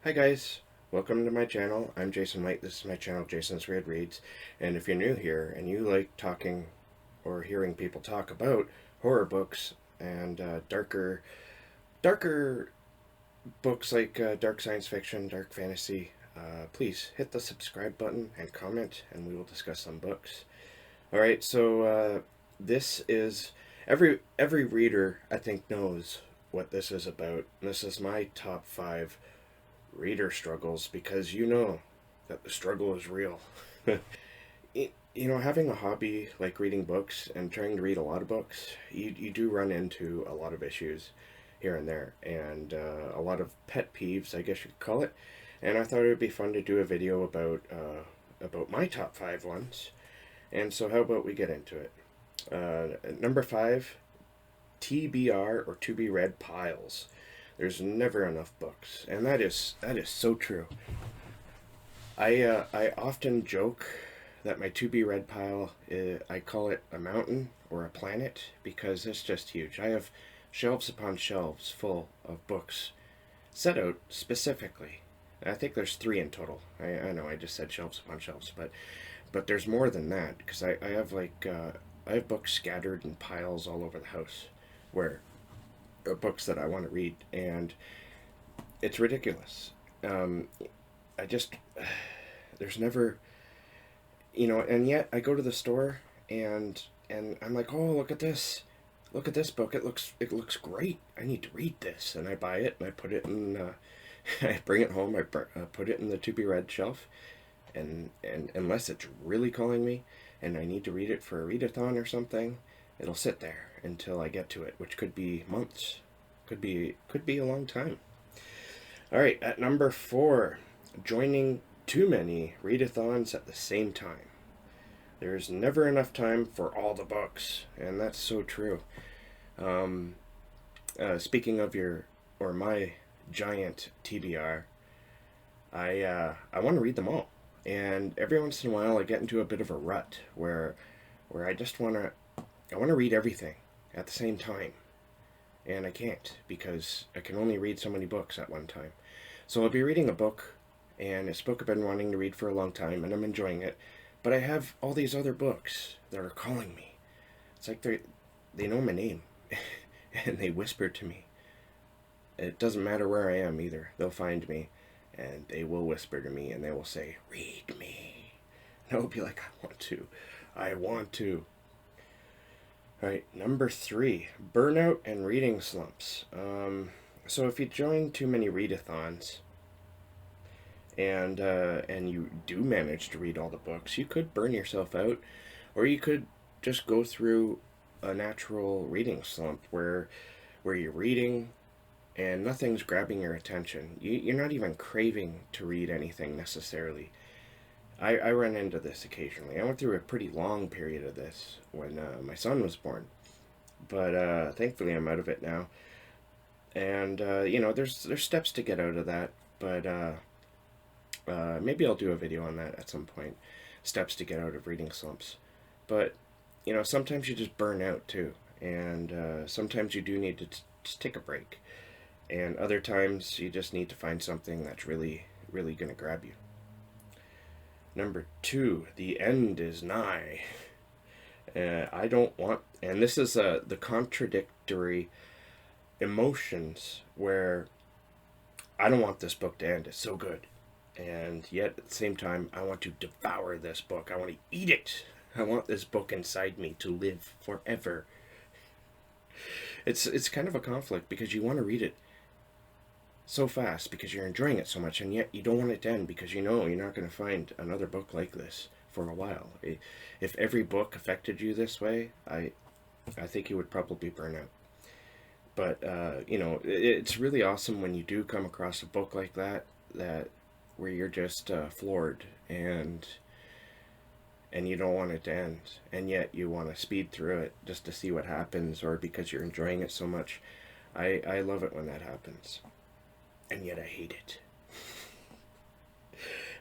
Hi guys, welcome to my channel. I'm Jason White. This is my channel, Jason's Weird Reads. And if you're new here and you like talking or hearing people talk about horror books and darker books like dark science fiction, dark fantasy, please hit the subscribe button and comment, and we will discuss some books. All right, so this is every reader I think knows what this is about. This is my top 5 reader struggles because you know that the struggle is real. Having a hobby like reading books and trying to read a lot of books, you do run into a lot of issues here and there, and a lot of pet peeves, I guess you could call it. And I thought it would be fun to do a video about my top 5 ones. And so, how about we get into it? Number 5, TBR or to be read piles. There's never enough books, and that is so true. I often joke that my to be read pile I call it a mountain or a planet because it's just huge. I have shelves upon shelves full of books set out specifically. I think there's 3 in total. I know I just said shelves upon shelves, but there's more than that because I have I have books scattered in piles all over the house where books that I want to read, and it's ridiculous. I just there's never, and yet I go to the store and I'm like, oh, look at this book. It looks great. I need to read this, and I buy it and I put it in. I bring it home. I put it in the to be read shelf, and unless it's really calling me, and I need to read it for a readathon or something, it'll sit there until I get to it, which could be months, could be a long time. All right, at number 4, joining too many readathons at the same time. There's never enough time for all the books, and that's so true. Speaking of my giant TBR, I want to read them all, and every once in a while I get into a bit of a rut where I just I want to read everything at the same time, and I can't because I can only read so many books at one time. So I'll be reading a book, and it's a book I've been wanting to read for a long time, and I'm enjoying it, but I have all these other books that are calling me. It's like they know my name, and they whisper to me. It doesn't matter where I am either. They'll find me, and they will whisper to me, and they will say, "Read me." And I'll be like, I want to. All right, number 3, burnout and reading slumps. So if you join too many readathons, and you do manage to read all the books, you could burn yourself out, or you could just go through a natural reading slump where you're reading and nothing's grabbing your attention. You're not even craving to read anything necessarily. I run into this occasionally. I went through a pretty long period of this when my son was born, but thankfully I'm out of it now. And there's steps to get out of that, but maybe I'll do a video on that at some point. Steps to get out of reading slumps, but sometimes you just burn out too, and sometimes you do need to just take a break, and other times you just need to find something that's really going to grab you. Number 2, the end is nigh. I don't want, and this is the contradictory emotions where I don't want this book to end. It's so good, and yet at the same time I want to devour this book. I want to eat it. I want this book inside me to live forever. It's kind of a conflict because you want to read it so fast because you're enjoying it so much, and yet you don't want it to end because you're not going to find another book like this for a while. If every book affected you this way, I think you would probably burn out. But it's really awesome when you do come across a book like that where you're just floored and you don't want it to end, and yet you want to speed through it just to see what happens, or because you're enjoying it so much. I love it when that happens, and yet I hate it.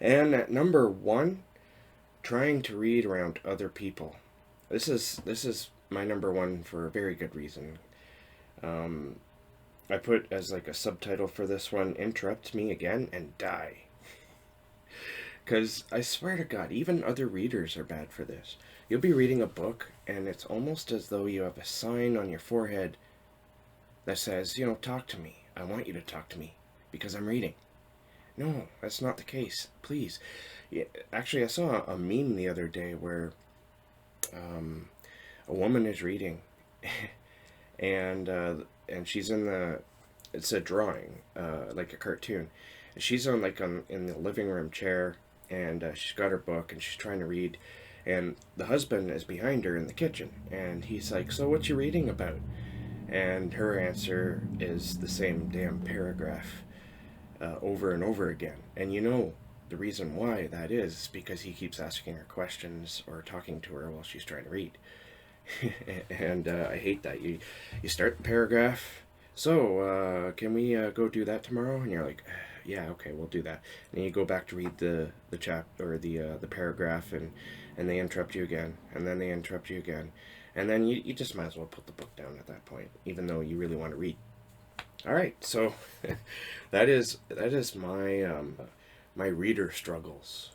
And at number 1, trying to read around other people. This is my number 1 for a very good reason. I put as like a subtitle for this one, "Interrupt me again and die." Because I swear to God, even other readers are bad for this. You'll be reading a book, and it's almost as though you have a sign on your forehead that says, talk to me. I want you to talk to me because I'm reading. No, that's not the case. Please. Yeah, actually, I saw a meme the other day where a woman is reading, and she's in the. It's a drawing, like a cartoon. She's in the living room chair, and she's got her book, and she's trying to read, and the husband is behind her in the kitchen, and he's like, "So what you reading about?" And her answer is the same damn paragraph over and over again. And the reason why that is because he keeps asking her questions or talking to her while she's trying to read. And I hate that. You start the paragraph. So, can we go do that tomorrow? And you're like, yeah, okay, we'll do that. And you go back to read the chap or the paragraph, and they interrupt you again, and then they interrupt you again, and then you just might as well put the book down at that point, even though you really want to read. All right, so that is my reader struggles,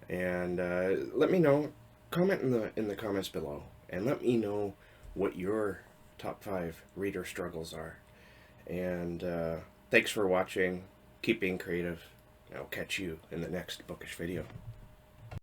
and let me know. Comment in the comments below, and let me know what your top 5 reader struggles are. And thanks for watching. Keep being creative. I'll catch you in the next bookish video.